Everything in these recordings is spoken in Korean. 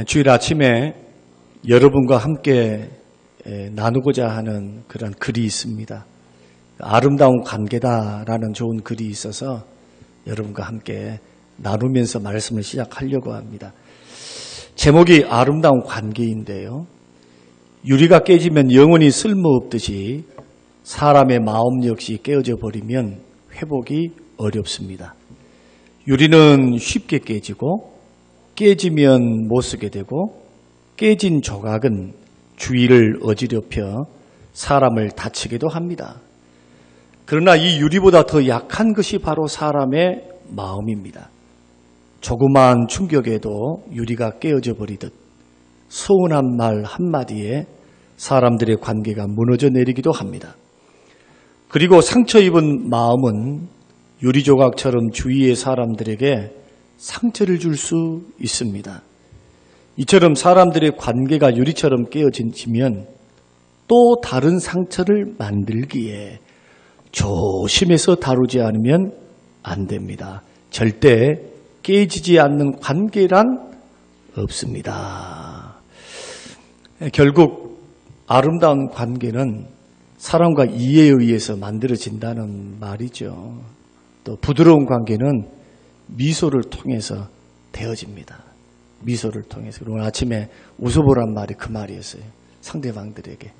주일 아침에 여러분과 함께 나누고자 하는 그런 글이 있습니다. 아름다운 관계다라는 좋은 글이 있어서 여러분과 함께 나누면서 말씀을 시작하려고 합니다. 제목이 아름다운 관계인데요. 유리가 깨지면 영원히 쓸모없듯이 사람의 마음 역시 깨어져 버리면 회복이 어렵습니다. 유리는 쉽게 깨지고 깨지면 못 쓰게 되고 깨진 조각은 주위를 어지럽혀 사람을 다치기도 합니다. 그러나 이 유리보다 더 약한 것이 바로 사람의 마음입니다. 조그마한 충격에도 유리가 깨어져 버리듯 서운한 말 한마디에 사람들의 관계가 무너져 내리기도 합니다. 그리고 상처 입은 마음은 유리 조각처럼 주위의 사람들에게 상처를 줄 수 있습니다. 이처럼 사람들의 관계가 유리처럼 깨어지면 또 다른 상처를 만들기에 조심해서 다루지 않으면 안 됩니다. 절대 깨지지 않는 관계란 없습니다. 결국 아름다운 관계는 사랑과 이해에 의해서 만들어진다는 말이죠. 또 부드러운 관계는 미소를 통해서 되어집니다. 미소를 통해서. 오늘 아침에 웃어보란 말이 그 말이었어요. 상대방들에게.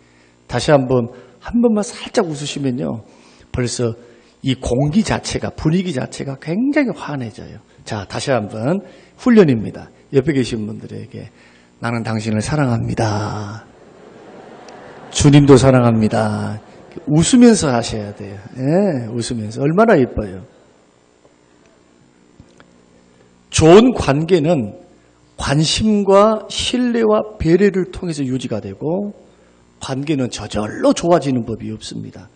다시 한 번만 살짝 웃으시면요. 벌써 이 공기 자체가, 분위기 자체가 굉장히 환해져요. 자, 다시 한번 훈련입니다. 옆에 계신 분들에게 나는 당신을 사랑합니다. 주님도 사랑합니다. 웃으면서 하셔야 돼요. 네, 웃으면서. 얼마나 예뻐요. 좋은 관계는 관심과 신뢰와 배려를 통해서 유지가 되고 관계는 저절로 좋아지는 법이 없습니다.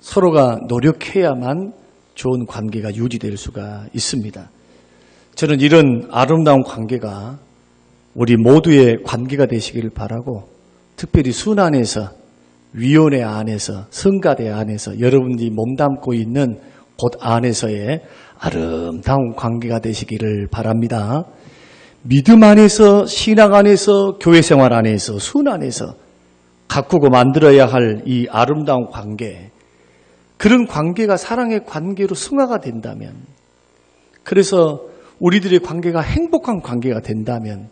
서로가 노력해야만 좋은 관계가 유지될 수가 있습니다. 저는 이런 아름다운 관계가 우리 모두의 관계가 되시기를 바라고 특별히 순 안에서 위원회 안에서 성가대 안에서 여러분들이 몸담고 있는 곳 안에서의 아름다운 관계가 되시기를 바랍니다. 믿음 안에서 신앙 안에서 교회 생활 안에서 순 안에서 가꾸고 만들어야 할 이 아름다운 관계, 그런 관계가 사랑의 관계로 승화가 된다면, 그래서 우리들의 관계가 행복한 관계가 된다면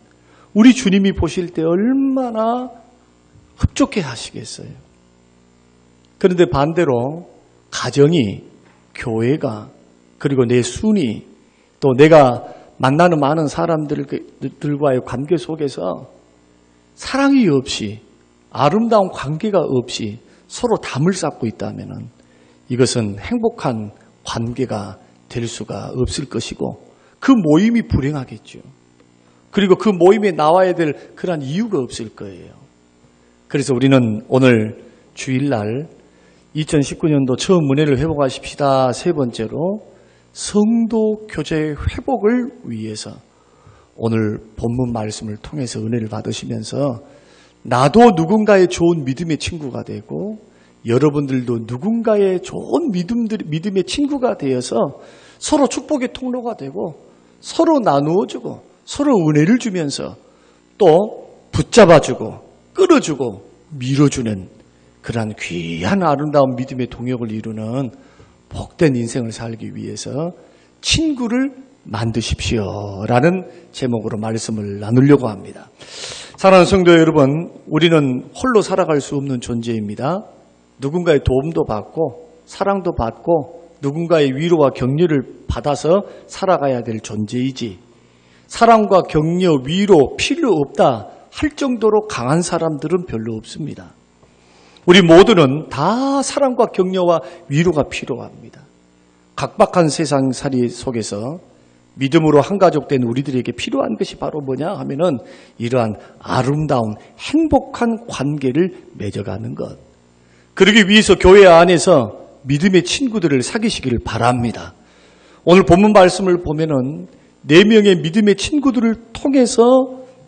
우리 주님이 보실 때 얼마나 흡족해 하시겠어요. 그런데 반대로 가정이, 교회가, 그리고 내 순위, 또 내가 만나는 많은 사람들과의 관계 속에서 사랑이 없이, 아름다운 관계가 없이 서로 담을 쌓고 있다면 이것은 행복한 관계가 될 수가 없을 것이고 그 모임이 불행하겠죠. 그리고 그 모임에 나와야 될 그런 이유가 없을 거예요. 그래서 우리는 오늘 주일날 2019년도 처음 은혜를 회복하십시다. 세 번째로 성도 교제의 회복을 위해서 오늘 본문 말씀을 통해서 은혜를 받으시면서 나도 누군가의 좋은 믿음의 친구가 되고 여러분들도 누군가의 좋은 믿음의 친구가 되어서 서로 축복의 통로가 되고 서로 나누어주고 서로 은혜를 주면서 또 붙잡아주고 끌어주고 밀어주는 그러한 귀한 아름다운 믿음의 동역을 이루는 복된 인생을 살기 위해서 친구를 만드십시오라는 제목으로 말씀을 나누려고 합니다. 사랑하는 성도 여러분, 우리는 홀로 살아갈 수 없는 존재입니다. 누군가의 도움도 받고 사랑도 받고 누군가의 위로와 격려를 받아서 살아가야 될 존재이지, 사랑과 격려, 위로 필요 없다 할 정도로 강한 사람들은 별로 없습니다. 우리 모두는 다 사랑과 격려와 위로가 필요합니다. 각박한 세상살이 속에서 믿음으로 한가족된 우리들에게 필요한 것이 바로 뭐냐 하면은 이러한 아름다운 행복한 관계를 맺어가는 것. 그러기 위해서 교회 안에서 믿음의 친구들을 사귀시기를 바랍니다. 오늘 본문 말씀을 보면은 4명의 믿음의 친구들을 통해서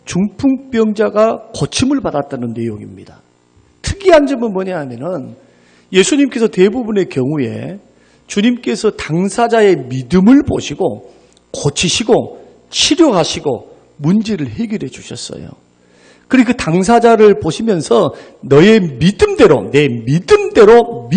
중풍병자가 고침을 받았다는 내용입니다. 특이한 점은 뭐냐 하면은 예수님께서 대부분의 경우에 주님께서 당사자의 믿음을 보시고 고치시고 치료하시고 문제를 해결해 주셨어요. 그리고 그 당사자를 보시면서 너의 믿음대로, 내 믿음대로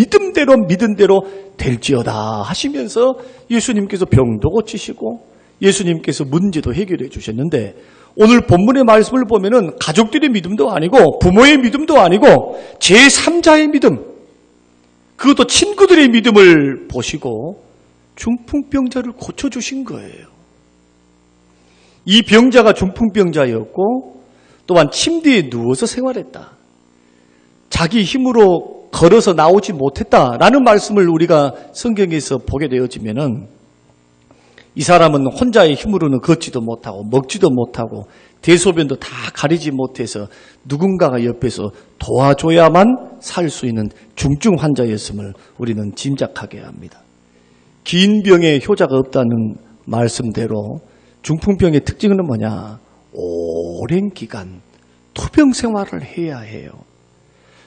될지어다 하시면서 예수님께서 병도 고치시고 예수님께서 문제도 해결해 주셨는데, 오늘 본문의 말씀을 보면은 가족들의 믿음도 아니고 부모의 믿음도 아니고 제3자의 믿음, 그것도 친구들의 믿음을 보시고 중풍병자를 고쳐주신 거예요. 이 병자가 중풍병자였고 또한 침대에 누워서 생활했다. 자기 힘으로 걸어서 나오지 못했다라는 말씀을 우리가 성경에서 보게 되어지면은 이 사람은 혼자의 힘으로는 걷지도 못하고 먹지도 못하고 대소변도 다 가리지 못해서 누군가가 옆에서 도와줘야만 살 수 있는 중증 환자였음을 우리는 짐작하게 합니다. 긴 병에 효자가 없다는 말씀대로 중풍병의 특징은 뭐냐? 오랜 기간 투병 생활을 해야 해요.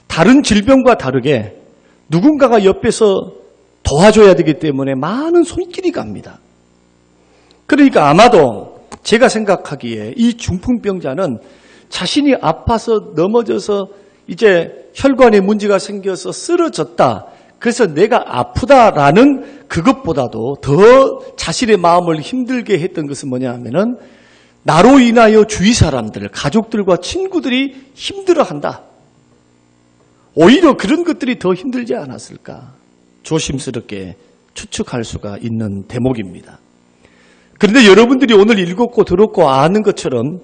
다른 질병과 다르게 누군가가 옆에서 도와줘야 되기 때문에 많은 손길이 갑니다. 그러니까 아마도 제가 생각하기에 이 중풍병자는 자신이 아파서 넘어져서 이제 혈관에 문제가 생겨서 쓰러졌다, 그래서 내가 아프다라는 그것보다도 더 자신의 마음을 힘들게 했던 것은 뭐냐 하면은 나로 인하여 주위 사람들, 가족들과 친구들이 힘들어한다. 오히려 그런 것들이 더 힘들지 않았을까 조심스럽게 추측할 수가 있는 대목입니다. 그런데 여러분들이 오늘 읽었고 들었고 아는 것처럼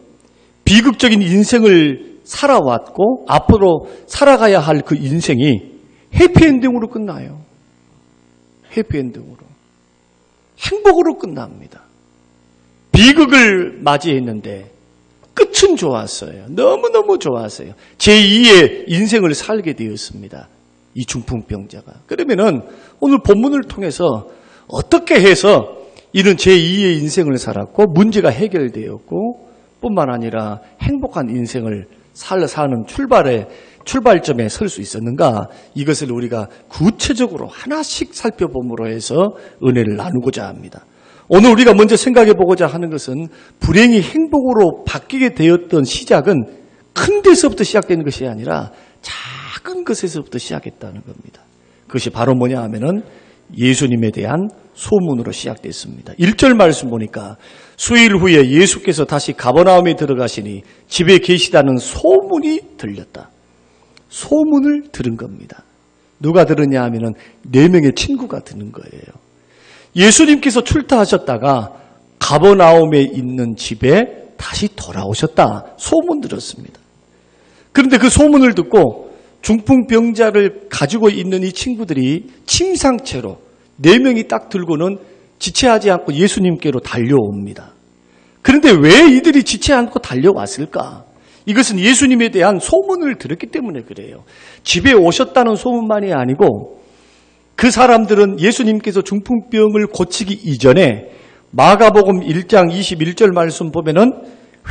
비극적인 인생을 살아왔고 앞으로 살아가야 할 그 인생이 해피엔딩으로 끝나요. 해피엔딩으로. 행복으로 끝납니다. 비극을 맞이했는데 끝은 좋았어요. 너무너무 좋았어요. 제2의 인생을 살게 되었습니다. 이 중풍병자가. 그러면은 오늘 본문을 통해서 어떻게 해서 이런 제2의 인생을 살았고 문제가 해결되었고 뿐만 아니라 행복한 인생을 사는 출발점에 설 수 있었는가, 이것을 우리가 구체적으로 하나씩 살펴봄으로 해서 은혜를 나누고자 합니다. 오늘 우리가 먼저 생각해 보고자 하는 것은 불행이 행복으로 바뀌게 되었던 시작은 큰 데서부터 시작되는 것이 아니라 작은 것에서부터 시작했다는 겁니다. 그것이 바로 뭐냐 하면은 예수님에 대한 소문으로 시작됐습니다. 1절 말씀 보니까 수일 후에 예수께서 다시 가버나움에 들어가시니 집에 계시다는 소문이 들렸다. 소문을 들은 겁니다. 누가 들으냐 하면은 4명의 친구가 듣는 거예요. 예수님께서 출타하셨다가 가버나움에 있는 집에 다시 돌아오셨다. 소문 들었습니다. 그런데 그 소문을 듣고 중풍병자를 가지고 있는 이 친구들이 침상채로 4명이 딱 들고는 지체하지 않고 예수님께로 달려옵니다. 그런데 왜 이들이 지체 않고 달려왔을까? 이것은 예수님에 대한 소문을 들었기 때문에 그래요. 집에 오셨다는 소문만이 아니고 그 사람들은 예수님께서 중풍병을 고치기 이전에 마가복음 1장 21절 말씀 보면은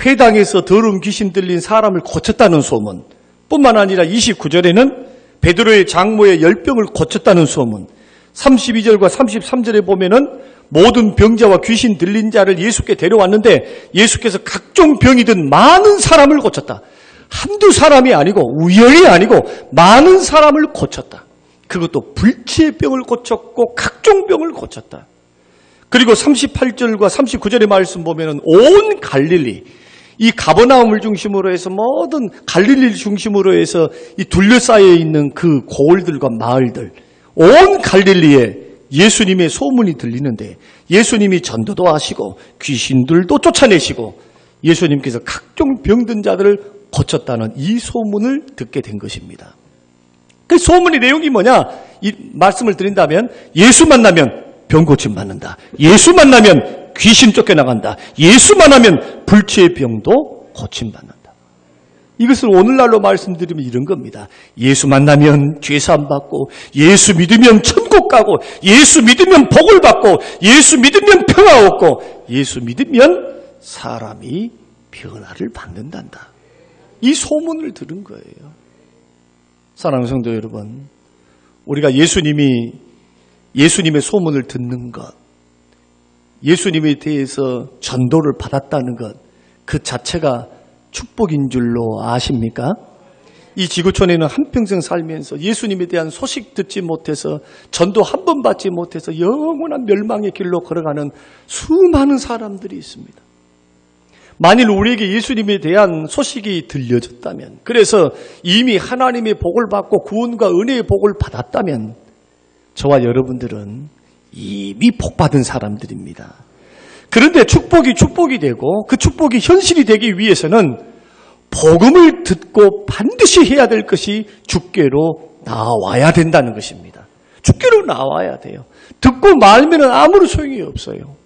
회당에서 더러운 귀신 들린 사람을 고쳤다는 소문, 뿐만 아니라 29절에는 베드로의 장모의 열병을 고쳤다는 소문, 32절과 33절에 보면은 모든 병자와 귀신 들린 자를 예수께 데려왔는데 예수께서 각종 병이든 많은 사람을 고쳤다. 한두 사람이 아니고 우연이 아니고 많은 사람을 고쳤다. 그것도 불치의 병을 고쳤고 각종 병을 고쳤다. 그리고 38절과 39절의 말씀 보면은 온 갈릴리, 이 가버나움을 중심으로 해서 모든 갈릴리를 중심으로 해서 이 둘러싸여 있는 그 고을들과 마을들, 온 갈릴리에 예수님의 소문이 들리는데 예수님이 전도도 하시고 귀신들도 쫓아내시고 예수님께서 각종 병든 자들을 고쳤다는 이 소문을 듣게 된 것입니다. 그 소문의 내용이 뭐냐? 이 말씀을 드린다면 예수 만나면 병 고침 받는다. 예수 만나면 귀신 쫓겨나간다. 예수 만나면 불치의 병도 고침 받는다. 이것을 오늘날로 말씀드리면 이런 겁니다. 예수 만나면 죄사함 받고, 예수 믿으면 천국 가고, 예수 믿으면 복을 받고, 예수 믿으면 평화 얻고, 예수 믿으면 사람이 변화를 받는단다. 이 소문을 들은 거예요. 사랑하는 성도 여러분, 우리가 예수님의 소문을 듣는 것, 예수님에 대해서 전도를 받았다는 것, 그 자체가 축복인 줄로 아십니까? 이 지구촌에는 한평생 살면서 예수님에 대한 소식 듣지 못해서 전도 한 번 받지 못해서 영원한 멸망의 길로 걸어가는 수많은 사람들이 있습니다. 만일 우리에게 예수님에 대한 소식이 들려졌다면, 그래서 이미 하나님의 복을 받고 구원과 은혜의 복을 받았다면 저와 여러분들은 이미 복받은 사람들입니다. 그런데 축복이 되고 그 축복이 현실이 되기 위해서는 복음을 듣고 반드시 해야 될 것이 주께로 나와야 된다는 것입니다. 주께로 나와야 돼요. 듣고 말면 아무런 소용이 없어요.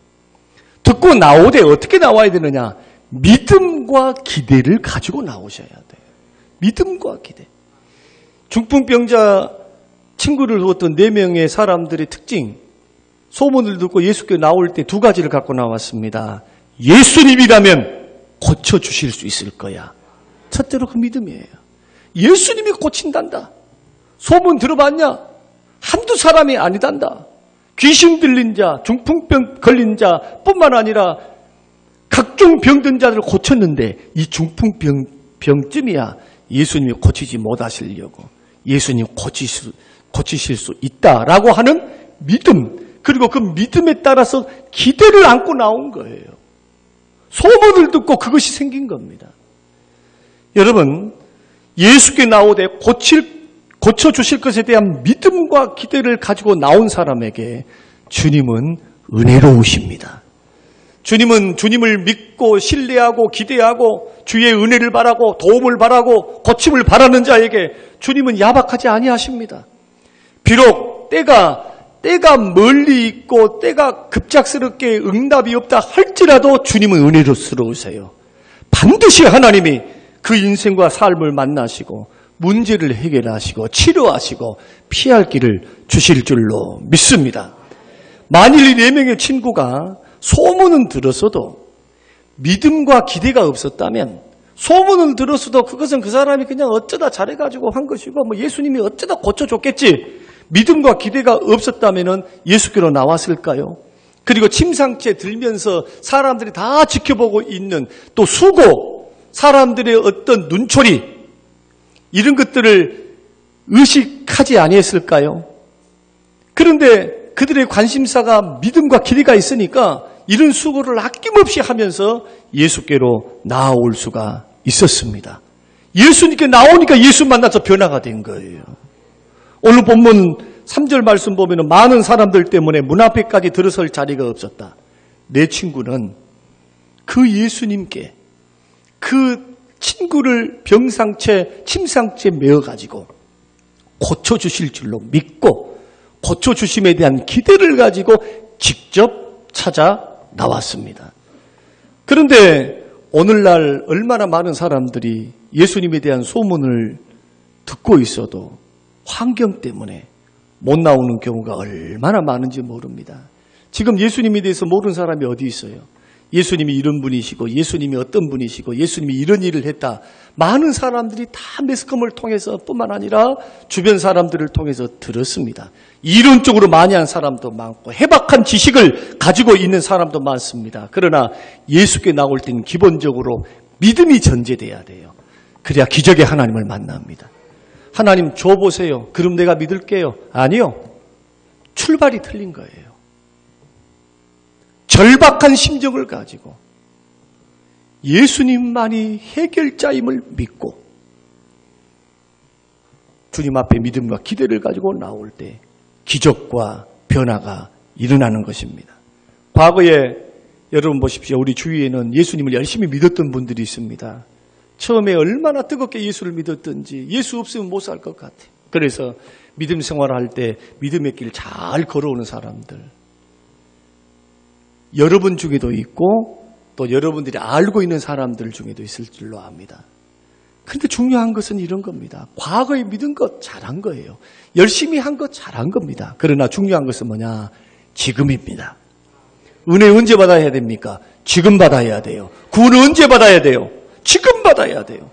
듣고 나오되 어떻게 나와야 되느냐? 믿음과 기대를 가지고 나오셔야 돼요. 믿음과 기대. 중풍병자 친구를 두었던 4명의 사람들의 특징, 소문을 듣고 예수께 나올 때 2가지를 갖고 나왔습니다. 예수님이라면 고쳐주실 수 있을 거야. 첫째로 그 믿음이에요. 예수님이 고친단다. 소문 들어봤냐? 한두 사람이 아니단다. 귀신 들린 자, 중풍병 걸린 자 뿐만 아니라 각종 병든 자들을 고쳤는데 이 중풍병쯤이야 예수님이 고치지 못하시려고. 예수님 고치실 수 있다라고 하는 믿음, 그리고 그 믿음에 따라서 기대를 안고 나온 거예요. 소문을 듣고 그것이 생긴 겁니다. 여러분, 예수께 나오되 고쳐주실 것에 대한 믿음과 기대를 가지고 나온 사람에게 주님은 은혜로우십니다. 주님은 주님을 믿고 신뢰하고 기대하고 주의 은혜를 바라고 도움을 바라고 고침을 바라는 자에게 주님은 야박하지 아니하십니다. 비록 때가 멀리 있고 때가 급작스럽게 응답이 없다 할지라도 주님은 은혜로스러우세요. 반드시 하나님이 그 인생과 삶을 만나시고 문제를 해결하시고 치료하시고 피할 길을 주실 줄로 믿습니다. 만일 이 4명의 친구가 소문은 들었어도 믿음과 기대가 없었다면, 소문을 들었어도 그것은 그 사람이 그냥 어쩌다 잘해가지고 한 것이고 뭐 예수님이 어쩌다 고쳐줬겠지, 믿음과 기대가 없었다면 예수께로 나왔을까요? 그리고 침상째 들면서 사람들이 다 지켜보고 있는 또 수고, 사람들의 어떤 눈초리, 이런 것들을 의식하지 아니했을까요? 그런데 그들의 관심사가 믿음과 기대가 있으니까 이런 수고를 아낌없이 하면서 예수께로 나아올 수가 있었습니다. 예수님께 나오니까 예수 만나서 변화가 된 거예요. 오늘 본문 3절 말씀 보면 많은 사람들 때문에 문 앞에까지 들어설 자리가 없었다. 내 친구는 그 예수님께 그 친구를 침상채 메어가지고 고쳐주실 줄로 믿고 고쳐주심에 대한 기대를 가지고 직접 찾아 나왔습니다. 그런데 오늘날 얼마나 많은 사람들이 예수님에 대한 소문을 듣고 있어도 환경 때문에 못 나오는 경우가 얼마나 많은지 모릅니다. 지금 예수님에 대해서 모르는 사람이 어디 있어요? 예수님이 이런 분이시고 예수님이 어떤 분이시고 예수님이 이런 일을 했다. 많은 사람들이 다 매스컴을 통해서 뿐만 아니라 주변 사람들을 통해서 들었습니다. 이론적으로 많이 한 사람도 많고 해박한 지식을 가지고 있는 사람도 많습니다. 그러나 예수께 나올 때는 기본적으로 믿음이 전제돼야 돼요. 그래야 기적의 하나님을 만납니다. 하나님 줘보세요. 그럼 내가 믿을게요. 아니요. 출발이 틀린 거예요. 절박한 심정을 가지고 예수님만이 해결자임을 믿고 주님 앞에 믿음과 기대를 가지고 나올 때 기적과 변화가 일어나는 것입니다. 과거에 여러분 보십시오. 우리 주위에는 예수님을 열심히 믿었던 분들이 있습니다. 처음에 얼마나 뜨겁게 예수를 믿었던지 예수 없으면 못 살 것 같아요. 그래서 믿음 생활을 할 때 믿음의 길 잘 걸어오는 사람들, 여러분 중에도 있고 또 여러분들이 알고 있는 사람들 중에도 있을 줄로 압니다. 그런데 중요한 것은 이런 겁니다. 과거에 믿은 것 잘한 거예요. 열심히 한 것 잘한 겁니다. 그러나 중요한 것은 뭐냐? 지금입니다. 은혜 언제 받아야 됩니까? 지금 받아야 돼요. 구원을 언제 받아야 돼요? 지금 받아야 돼요.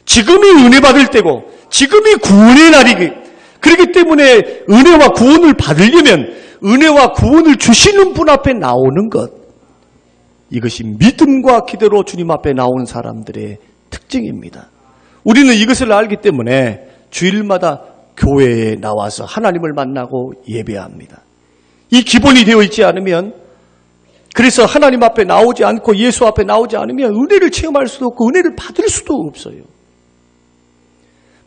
지금이 은혜 받을 때고 지금이 구원의 날이기. 그렇기 때문에 은혜와 구원을 받으려면 은혜와 구원을 주시는 분 앞에 나오는 것, 이것이 믿음과 기대로 주님 앞에 나오는 사람들의 특징입니다. 우리는 이것을 알기 때문에 주일마다 교회에 나와서 하나님을 만나고 예배합니다. 이 기본이 되어 있지 않으면, 그래서 하나님 앞에 나오지 않고 예수 앞에 나오지 않으면 은혜를 체험할 수도 없고 은혜를 받을 수도 없어요.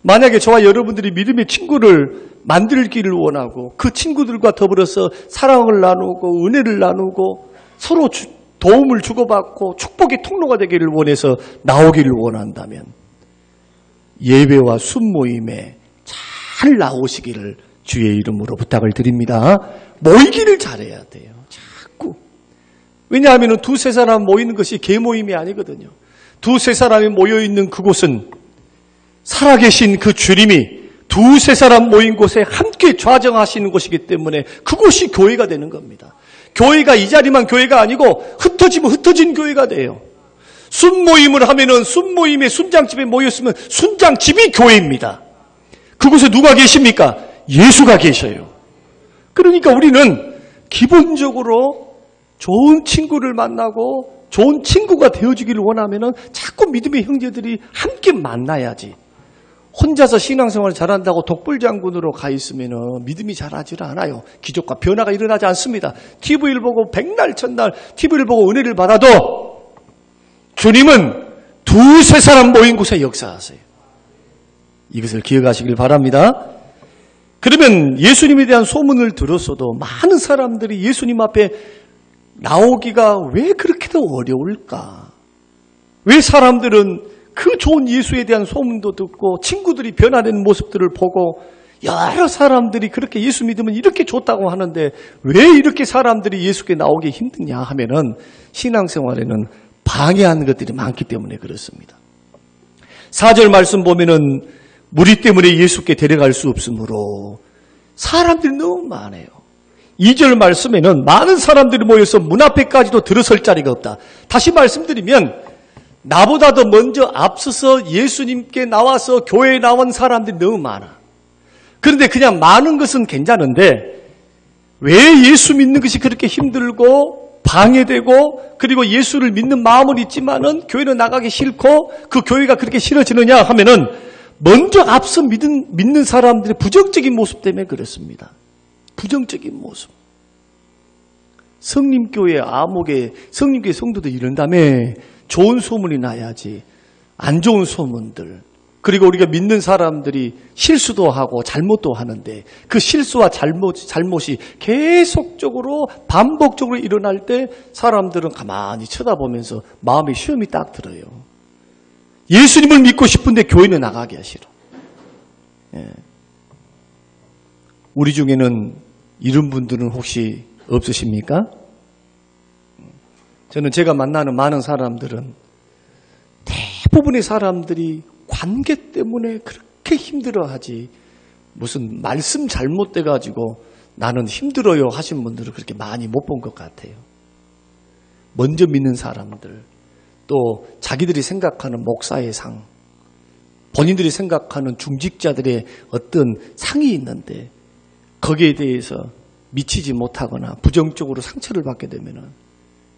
만약에 저와 여러분들이 믿음의 친구를 만들기를 원하고 그 친구들과 더불어서 사랑을 나누고 은혜를 나누고 서로 도움을 주고받고 축복의 통로가 되기를 원해서 나오기를 원한다면 예배와 순모임에 잘 나오시기를 주의 이름으로 부탁을 드립니다. 모이기를 잘해야 돼요. 자꾸. 왜냐하면 두세 사람 모이는 것이 개모임이 아니거든요. 두세 사람이 모여있는 그곳은 살아계신 그 주님이 두세 사람 모인 곳에 함께 좌정하시는 곳이기 때문에 그곳이 교회가 되는 겁니다. 교회가 이 자리만 교회가 아니고 흩어지면 흩어진 교회가 돼요. 순모임을 하면은 순모임에 순장집에 모였으면 순장집이 교회입니다. 그곳에 누가 계십니까? 예수가 계셔요. 그러니까 우리는 기본적으로 좋은 친구를 만나고 좋은 친구가 되어주기를 원하면은 자꾸 믿음의 형제들이 함께 만나야지. 혼자서 신앙생활을 잘한다고 독불장군으로 가 있으면 믿음이 잘하지 않아요. 기적과 변화가 일어나지 않습니다. TV를 보고 백날 첫날 TV를 보고 은혜를 받아도 주님은 두세 사람 모인 곳에 역사하세요. 이것을 기억하시길 바랍니다. 그러면 예수님에 대한 소문을 들었어도 많은 사람들이 예수님 앞에 나오기가 왜 그렇게도 어려울까? 왜 사람들은 그 좋은 예수에 대한 소문도 듣고 친구들이 변화되는 모습들을 보고 여러 사람들이 그렇게 예수 믿으면 이렇게 좋다고 하는데 왜 이렇게 사람들이 예수께 나오기 힘드냐 하면은 신앙생활에는 방해하는 것들이 많기 때문에 그렇습니다. 4절 말씀 보면은 무리 때문에 예수께 데려갈 수 없으므로 사람들이 너무 많아요. 2절 말씀에는 많은 사람들이 모여서 문 앞에까지도 들어설 자리가 없다. 다시 말씀드리면 나보다도 먼저 앞서서 예수님께 나와서 교회에 나온 사람들이 너무 많아. 그런데 그냥 많은 것은 괜찮은데 왜 예수 믿는 것이 그렇게 힘들고 방해되고 그리고 예수를 믿는 마음은 있지만은 교회는 나가기 싫고 그 교회가 그렇게 싫어지느냐 하면은 먼저 앞서 믿는 사람들의 부정적인 모습 때문에 그렇습니다. 부정적인 모습. 성림교회 암흑에 성림교회 성도들 이런다며 좋은 소문이 나야지 안 좋은 소문들 그리고 우리가 믿는 사람들이 실수도 하고 잘못도 하는데 그 실수와 잘못이 계속적으로 반복적으로 일어날 때 사람들은 가만히 쳐다보면서 마음에 시험이 딱 들어요. 예수님을 믿고 싶은데 교회는 나가기가 싫어. 예. 우리 중에는 이런 분들은 혹시 없으십니까? 저는 제가 만나는 많은 사람들은 대부분의 사람들이 관계 때문에 그렇게 힘들어하지 무슨 말씀 잘못돼가지고 나는 힘들어요 하신 분들은 그렇게 많이 못 본 것 같아요. 먼저 믿는 사람들 또 자기들이 생각하는 목사의 상 본인들이 생각하는 중직자들의 어떤 상이 있는데 거기에 대해서 미치지 못하거나 부정적으로 상처를 받게 되면은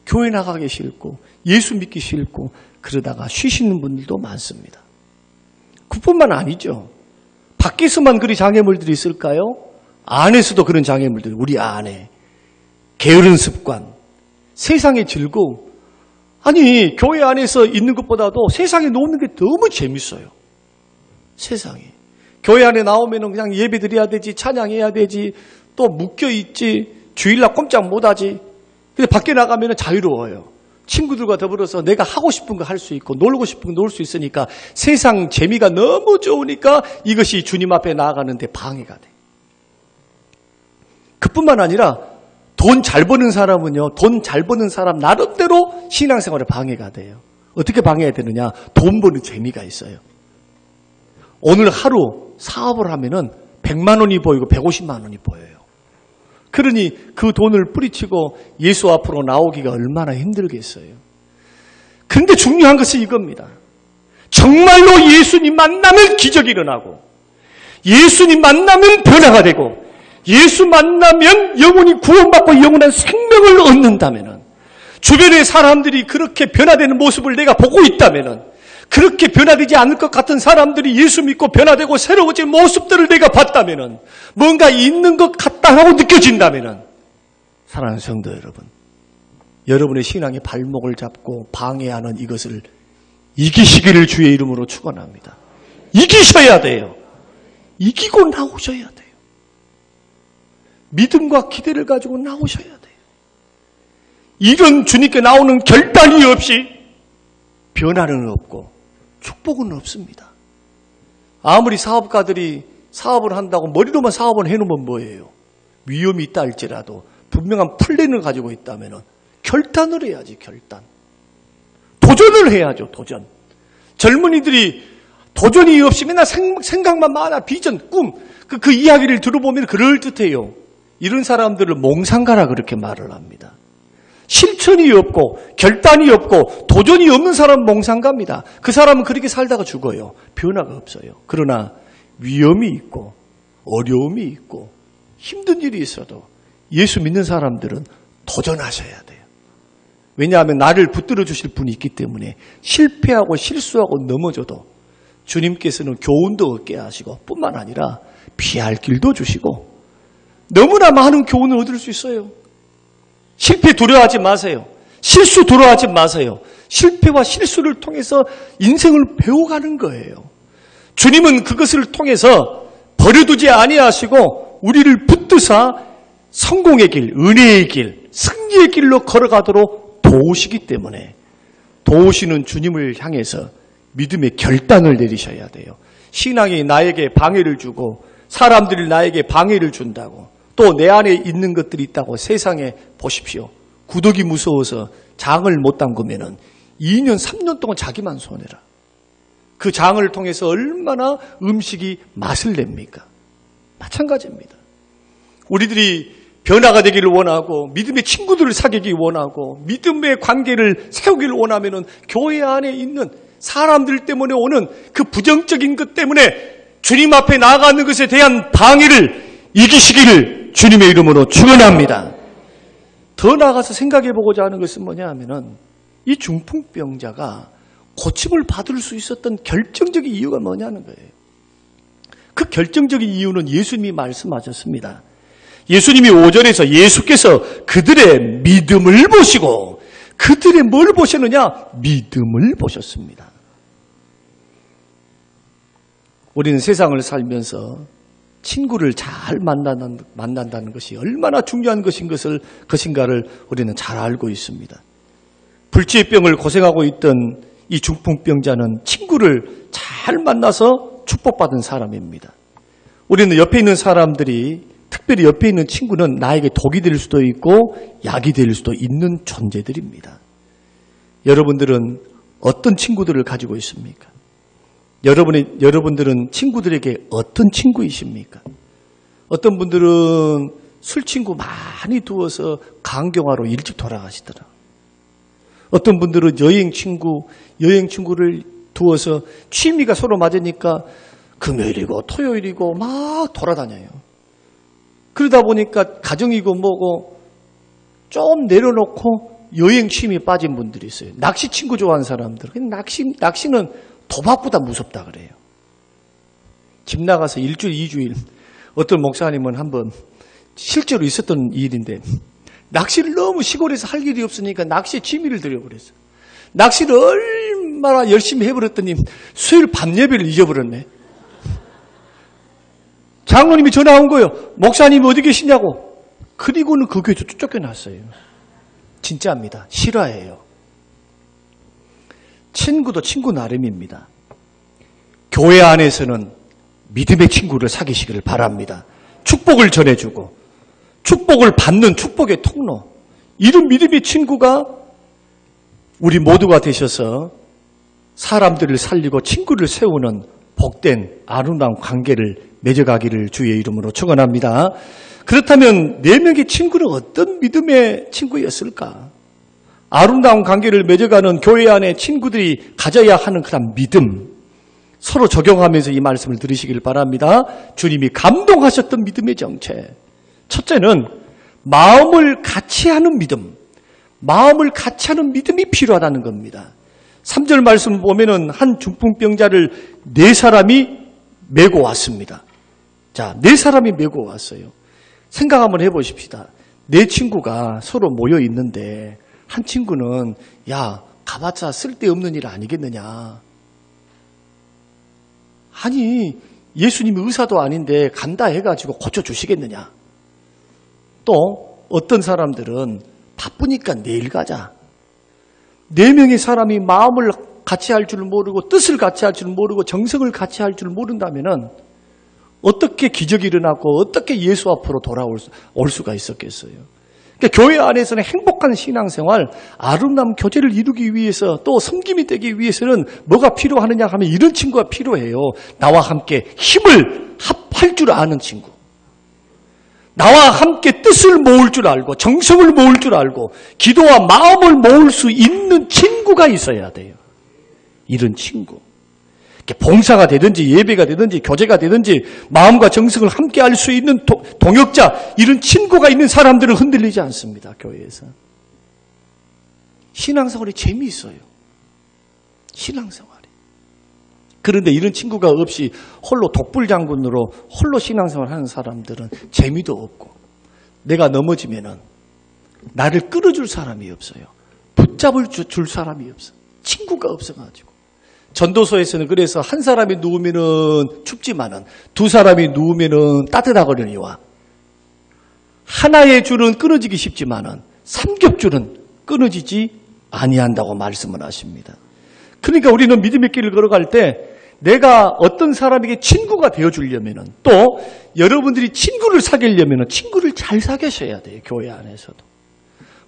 교회 나가기 싫고 예수 믿기 싫고 그러다가 쉬시는 분들도 많습니다. 그뿐만 아니죠. 밖에서만 그리 장애물들이 있을까요? 안에서도 그런 장애물들이 우리 안에 게으른 습관, 세상의 즐거움. 아니 교회 안에서 있는 것보다도 세상에 노는 게 너무 재밌어요. 세상에. 교회 안에 나오면 그냥 예배 드려야 되지 찬양해야 되지 또 묶여있지 주일날 꼼짝 못하지. 근데 밖에 나가면 자유로워요. 친구들과 더불어서 내가 하고 싶은 거 할 수 있고 놀고 싶은 거 놀 수 있으니까 세상 재미가 너무 좋으니까 이것이 주님 앞에 나아가는데 방해가 돼. 그뿐만 아니라 돈 잘 버는 사람은요. 돈 잘 버는 사람 나름대로 신앙생활에 방해가 돼요. 어떻게 방해가 되느냐. 돈 버는 재미가 있어요. 오늘 하루 사업을 하면은 100만 원이 보이고 150만 원이 보여요. 그러니 그 돈을 뿌리치고 예수 앞으로 나오기가 얼마나 힘들겠어요. 그런데 중요한 것은 이겁니다. 정말로 예수님 만나면 기적이 일어나고 예수님 만나면 변화가 되고 예수 만나면 영혼이 구원받고 영원한 생명을 얻는다면, 주변의 사람들이 그렇게 변화되는 모습을 내가 보고 있다면, 그렇게 변화되지 않을 것 같은 사람들이 예수 믿고 변화되고 새로워진 모습들을 내가 봤다면, 뭔가 있는 것 같다 하고 느껴진다면, 사랑하는 성도 여러분, 여러분의 신앙의 발목을 잡고 방해하는 이것을 이기시기를 주의 이름으로 축원합니다. 이기셔야 돼요. 이기고 나오셔야 돼요. 믿음과 기대를 가지고 나오셔야 돼요. 이런 주님께 나오는 결단이 없이 변화는 없고 축복은 없습니다. 아무리 사업가들이 사업을 한다고 머리로만 사업을 해놓으면 뭐예요? 위험이 있다 할지라도 분명한 플랜을 가지고 있다면 결단을 해야지, 결단. 도전을 해야죠, 도전. 젊은이들이 도전이 없이 맨날 생각만 많아, 비전, 꿈, 그 이야기를 들어보면 그럴듯해요. 이런 사람들을 몽상가라 그렇게 말을 합니다. 실천이 없고 결단이 없고 도전이 없는 사람은 몽상가입니다. 그 사람은 그렇게 살다가 죽어요. 변화가 없어요. 그러나 위험이 있고 어려움이 있고 힘든 일이 있어도 예수 믿는 사람들은 도전하셔야 돼요. 왜냐하면 나를 붙들어 주실 분이 있기 때문에 실패하고 실수하고 넘어져도 주님께서는 교훈도 얻게 하시고 뿐만 아니라 피할 길도 주시고 너무나 많은 교훈을 얻을 수 있어요. 실패 두려워하지 마세요. 실수 두려워하지 마세요. 실패와 실수를 통해서 인생을 배워가는 거예요. 주님은 그것을 통해서 버려두지 아니하시고 우리를 붙드사 성공의 길, 은혜의 길, 승리의 길로 걸어가도록 도우시기 때문에 도우시는 주님을 향해서 믿음의 결단을 내리셔야 돼요. 신앙이 나에게 방해를 주고 사람들이 나에게 방해를 준다고 또 내 안에 있는 것들이 있다고 세상에 보십시오. 구더기 무서워서 장을 못 담그면 2년, 3년 동안 자기만 손해라. 그 장을 통해서 얼마나 음식이 맛을 냅니까? 마찬가지입니다. 우리들이 변화가 되기를 원하고 믿음의 친구들을 사귀기 원하고 믿음의 관계를 세우기를 원하면 교회 안에 있는 사람들 때문에 오는 그 부정적인 것 때문에 주님 앞에 나아가는 것에 대한 방해를 이기시기를 주님의 이름으로 축원합니다. 더 나아가서 생각해보고자 하는 것은 뭐냐 하면은 이 중풍병자가 고침을 받을 수 있었던 결정적인 이유가 뭐냐는 거예요. 그 결정적인 이유는 예수님이 말씀하셨습니다. 예수님이 5절에서 예수께서 그들의 믿음을 보시고 그들의 뭘 보셨느냐? 믿음을 보셨습니다. 우리는 세상을 살면서 친구를 잘 만난다는 것이 얼마나 중요한 것인가를 우리는 잘 알고 있습니다. 불치병을 고생하고 있던 이 중풍병자는 친구를 잘 만나서 축복받은 사람입니다. 우리는 옆에 있는 사람들이 특별히 옆에 있는 친구는 나에게 독이 될 수도 있고 약이 될 수도 있는 존재들입니다. 여러분들은 어떤 친구들을 가지고 있습니까? 여러분들은 친구들에게 어떤 친구이십니까? 어떤 분들은 술 친구 많이 두어서 강경화로 일찍 돌아가시더라. 어떤 분들은 여행 친구를 두어서 취미가 서로 맞으니까 금요일이고 토요일이고 막 돌아다녀요. 그러다 보니까 가정이고 뭐고 좀 내려놓고 여행 취미에 빠진 분들이 있어요. 낚시 친구 좋아하는 사람들. 낚시는 도박보다 무섭다 그래요. 집 나가서 일주일, 2주일 어떤 목사님은 한번 실제로 있었던 일인데 낚시를 너무 시골에서 할 일이 없으니까 낚시에 취미를 들여버렸어요. 낚시를 얼마나 열심히 해버렸더니 수요일 밤 예배를 잊어버렸네. 장로님이 전화 온 거예요. 목사님이 어디 계시냐고. 그리고는 그 교회에서 쫓겨났어요. 진짜입니다. 실화예요. 친구도 친구 나름입니다. 교회 안에서는 믿음의 친구를 사귀시기를 바랍니다. 축복을 전해주고 축복을 받는 축복의 통로. 이런 믿음의 친구가 우리 모두가 되셔서 사람들을 살리고 친구를 세우는 복된 아름다운 관계를 맺어가기를 주의 이름으로 축원합니다. 그렇다면 4명의 친구는 어떤 믿음의 친구였을까? 아름다운 관계를 맺어가는 교회 안에 친구들이 가져야 하는 그런 믿음, 서로 적용하면서 이 말씀을 들으시길 바랍니다. 주님이 감동하셨던 믿음의 정체, 첫째는 마음을 같이 하는 믿음, 마음을 같이 하는 믿음이 필요하다는 겁니다. 3절 말씀 보면은 한 중풍병자를 4사람이 메고 왔습니다. 자, 4사람이 메고 왔어요. 생각 한번 해보십시다. 4친구가 서로 모여 있는데 한 친구는 야, 가봤자 쓸데없는 일 아니겠느냐. 아니, 예수님이 의사도 아닌데 간다 해가지고 고쳐주시겠느냐. 또 어떤 사람들은 바쁘니까 내일 가자. 4명의 사람이 마음을 같이 할 줄 모르고 뜻을 같이 할 줄 모르고 정성을 같이 할 줄 모른다면은 어떻게 기적이 일어나고 어떻게 예수 앞으로 올 수가 있었겠어요. 그러니까 교회 안에서는 행복한 신앙생활, 아름다운 교제를 이루기 위해서 또 섬김이 되기 위해서는 뭐가 필요하느냐 하면 이런 친구가 필요해요. 나와 함께 힘을 합할 줄 아는 친구. 나와 함께 뜻을 모을 줄 알고 정성을 모을 줄 알고 기도와 마음을 모을 수 있는 친구가 있어야 돼요. 이런 친구. 봉사가 되든지 예배가 되든지 교제가 되든지 마음과 정성을 함께 할 수 있는 동역자, 이런 친구가 있는 사람들은 흔들리지 않습니다. 교회에서. 신앙생활이 재미있어요. 신앙생활이. 그런데 이런 친구가 없이 홀로 독불장군으로 홀로 신앙생활 하는 사람들은 재미도 없고 내가 넘어지면은 나를 끌어줄 사람이 없어요. 붙잡을 줄 사람이 없어요. 친구가 없어가지고. 전도서에서는 그래서 한 사람이 누우면은 춥지만은 2사람이 누우면은 따뜻하거든요. 하나의 줄은 끊어지기 쉽지만은 삼겹줄은 끊어지지 아니한다고 말씀을 하십니다. 그러니까 우리는 믿음의 길을 걸어갈 때 내가 어떤 사람에게 친구가 되어주려면은 또 여러분들이 친구를 사귀려면은 친구를 잘 사귀셔야 돼요. 교회 안에서도.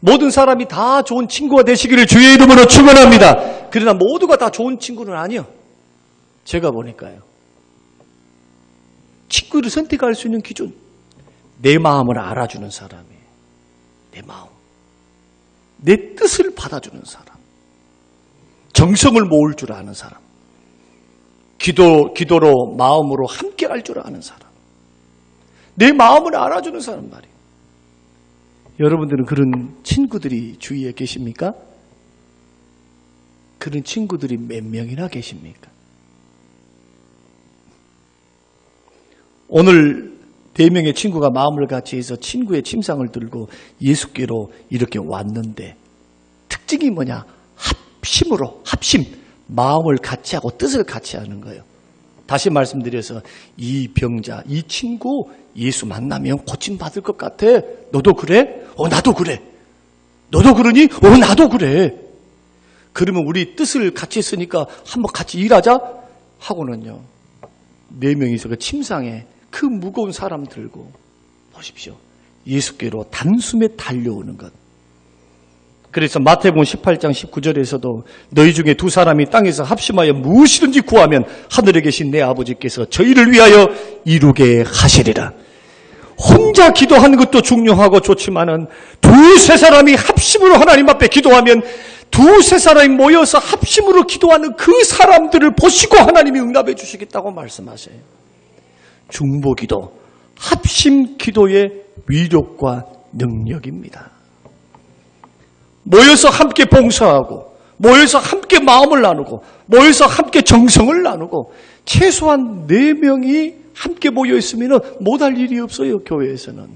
모든 사람이 다 좋은 친구가 되시기를 주의 이름으로 축원합니다. 그러나 모두가 다 좋은 친구는 아니요. 제가 보니까요. 친구를 선택할 수 있는 기준. 내 마음을 알아주는 사람이에요. 내 마음. 내 뜻을 받아주는 사람. 정성을 모을 줄 아는 사람. 기도로 마음으로 함께 할 줄 아는 사람. 내 마음을 알아주는 사람 말이에요. 여러분들은 그런 친구들이 주위에 계십니까? 그런 친구들이 몇 명이나 계십니까? 오늘 4명의 친구가 마음을 같이 해서 친구의 침상을 들고 예수께로 이렇게 왔는데 특징이 뭐냐? 합심, 마음을 같이 하고 뜻을 같이 하는 거예요. 다시 말씀드려서 이 병자, 이 친구 예수 만나면 고침받을 것 같아. 너도 그래? 나도 그래. 너도 그러니? 나도 그래. 그러면 우리 뜻을 같이 했으니까 한번 같이 일하자? 하고는요. 4명이서 그 침상에 그 무거운 사람 들고 보십시오. 예수께로 단숨에 달려오는 것. 그래서 마태복음 18장 19절에서도 너희 중에 2사람이 땅에서 합심하여 무엇이든지 구하면 하늘에 계신 내 아버지께서 저희를 위하여 이루게 하시리라. 혼자 기도하는 것도 중요하고 좋지만은 2-3사람이 합심으로 하나님 앞에 기도하면 2-3사람이 모여서 합심으로 기도하는 그 사람들을 보시고 하나님이 응답해 주시겠다고 말씀하세요. 중보기도, 합심 기도의 위력과 능력입니다. 모여서 함께 봉사하고 모여서 함께 마음을 나누고 모여서 함께 정성을 나누고 최소한 4명이 함께 모여 있으면 못할 일이 없어요. 교회에서는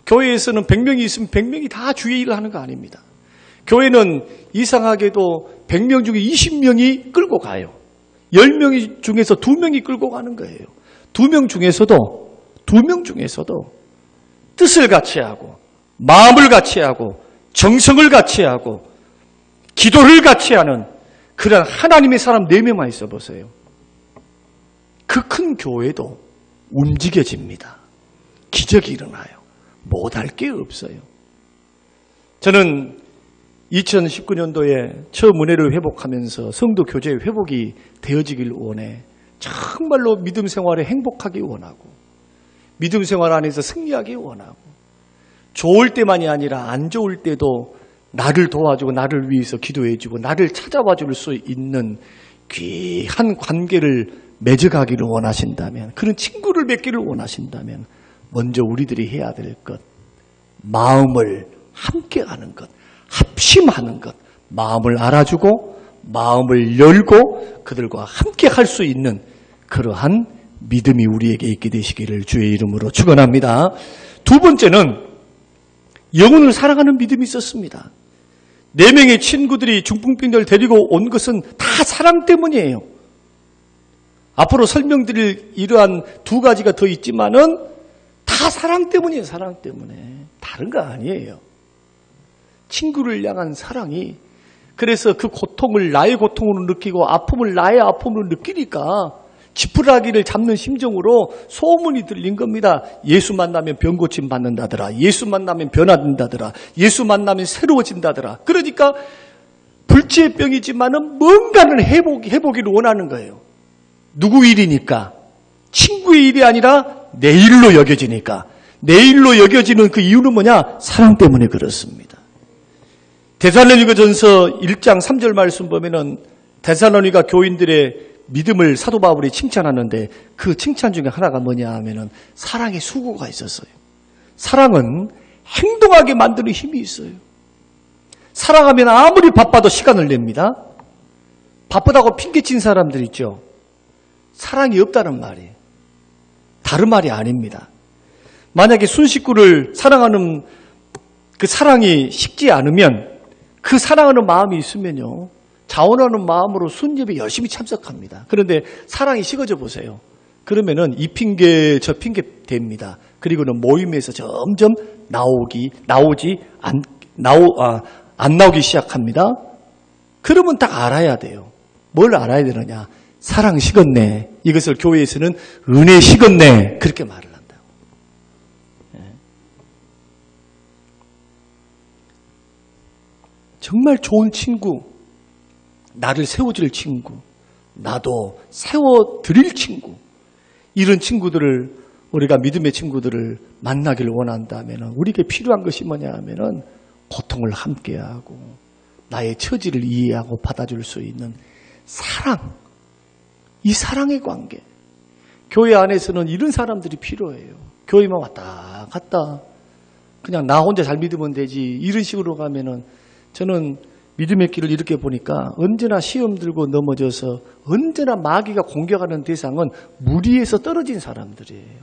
100명이 있으면 100명이 다 주의 일을 하는 거 아닙니다. 교회는 이상하게도 100명 중에 20명이 끌고 가요. 10명 중에서 2명이 끌고 가는 거예요. 2명 중에서도 뜻을 같이 하고 마음을 같이 하고 정성을 같이 하고 기도를 같이 하는 그런 하나님의 사람 4명만 있어 보세요. 그 큰 교회도 움직여집니다. 기적이 일어나요. 못할 게 없어요. 저는 2019년도에 처음 은혜를 회복하면서 성도 교제 회복이 되어지길 원해. 정말로 믿음 생활에 행복하기 원하고 믿음 생활 안에서 승리하기 원하고 좋을 때만이 아니라 안 좋을 때도 나를 도와주고 나를 위해서 기도해주고 나를 찾아와 줄 수 있는 귀한 관계를 맺어가기를 원하신다면, 그런 친구를 맺기를 원하신다면 먼저 우리들이 해야 될 것, 마음을 함께 하는 것, 합심하는 것, 마음을 알아주고 마음을 열고 그들과 함께 할 수 있는 그러한 믿음이 우리에게 있게 되시기를 주의 이름으로 축원합니다. 두 번째는 영혼을 사랑하는 믿음이 있었습니다. 4명의 친구들이 중풍병자를 데리고 온 것은 다 사랑 때문이에요. 앞으로 설명드릴 이러한 두 가지가 더 있지만은 다 사랑 때문이에요. 사랑 때문에. 다른 거 아니에요. 친구를 향한 사랑이, 그래서 그 고통을 나의 고통으로 느끼고 아픔을 나의 아픔으로 느끼니까 지푸라기를 잡는 심정으로 소문이 들린 겁니다. 예수 만나면 병 고침 받는다더라. 예수 만나면 변화된다더라. 예수 만나면 새로워진다더라. 그러니까 불치의 병이지만은 뭔가를 해보기를 원하는 거예요. 누구 일이니까? 친구의 일이 아니라 내 일로 여겨지니까. 내 일로 여겨지는 그 이유는 뭐냐? 사랑 때문에 그렇습니다. 데살로니가전서 1장 3절 말씀 보면은 데살로니가 교인들의 믿음을 사도 바울이 칭찬하는데 그 칭찬 중에 하나가 뭐냐 하면은 사랑의 수고가 있었어요. 사랑은 행동하게 만드는 힘이 있어요. 사랑하면 아무리 바빠도 시간을 냅니다. 바쁘다고 핑계친 사람들 있죠. 사랑이 없다는 말이에요. 다른 말이 아닙니다. 만약에 순식구를 사랑하는 그 사랑이 식지 않으면, 그 사랑하는 마음이 있으면요, 자원하는 마음으로 순예배 열심히 참석합니다. 그런데 사랑이 식어져 보세요. 그러면은 이 핑계 저 핑계 됩니다. 그리고는 모임에서 점점 안 나오기 시작합니다. 그러면 딱 알아야 돼요. 뭘 알아야 되느냐? 사랑 식었네. 이것을 교회에서는 은혜 식었네. 그렇게 말을 한다고. 정말 좋은 친구, 나를 세워줄 친구, 나도 세워드릴 친구, 이런 친구들을, 우리가 믿음의 친구들을 만나기를 원한다면 우리에게 필요한 것이 뭐냐 하면은 고통을 함께하고 나의 처지를 이해하고 받아줄 수 있는 사랑, 이 사랑의 관계. 교회 안에서는 이런 사람들이 필요해요. 교회만 왔다 갔다 그냥 나 혼자 잘 믿으면 되지, 이런 식으로 가면은, 저는 믿음의 길을 이렇게 보니까 언제나 시험 들고 넘어져서 언제나 마귀가 공격하는 대상은 무리에서 떨어진 사람들이에요.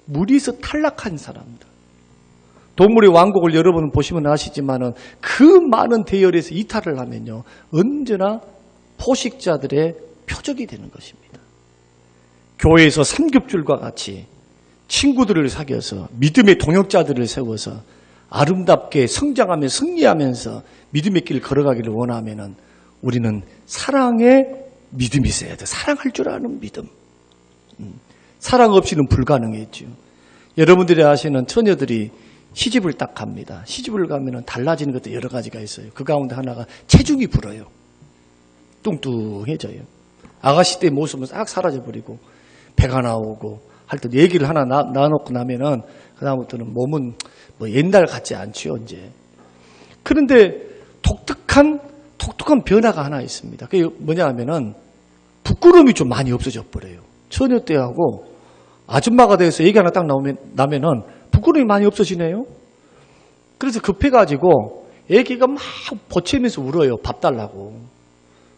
무리에서 탈락한 사람들. 동물의 왕국을 여러분 보시면 아시지만은 그 많은 대열에서 이탈을 하면요, 언제나 포식자들의 표적이 되는 것입니다. 교회에서 삼겹줄과 같이 친구들을 사귀어서 믿음의 동역자들을 세워서 아름답게 성장하며 승리하면서 믿음의 길을 걸어가기를 원하면은 우리는 사랑의 믿음이 있어야 돼. 사랑할 줄 아는 믿음. 사랑 없이는 불가능했죠. 여러분들이 아시는 처녀들이 시집을 딱 갑니다. 시집을 가면은 달라지는 것도 여러 가지가 있어요. 그 가운데 하나가 체중이 불어요. 뚱뚱해져요. 아가씨 때 모습은 싹 사라져버리고 배가 나오고 할 때 얘기를 하나 놔놓고 나면은 그다음부터는 몸은 뭐 옛날 같지 않죠, 이제. 그런데 독특한 변화가 하나 있습니다. 그게 뭐냐 하면은 부끄러움이 좀 많이 없어져 버려요. 처녀 때하고 아줌마가 돼서 얘기 하나 딱 나면은 부끄러움이 많이 없어지네요. 그래서 급해가지고 애기가 막 보채면서 울어요. 밥 달라고.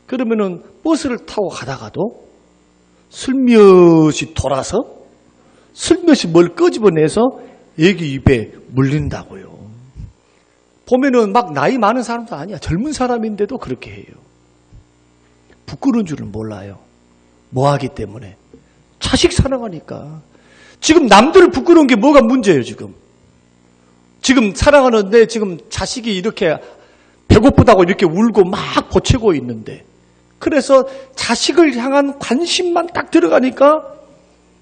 그러면은 버스를 타고 가다가도 슬며시 돌아서 슬며시 뭘 끄집어내서 애기 입에 물린다고요. 보면은 막 나이 많은 사람도 아니야. 젊은 사람인데도 그렇게 해요. 부끄러운 줄은 몰라요. 뭐 하기 때문에? 자식 사랑하니까. 지금 남들을 부끄러운 게 뭐가 문제예요, 지금? 지금 사랑하는데 지금 자식이 이렇게 배고프다고 이렇게 울고 막 보채고 있는데, 그래서 자식을 향한 관심만 딱 들어가니까,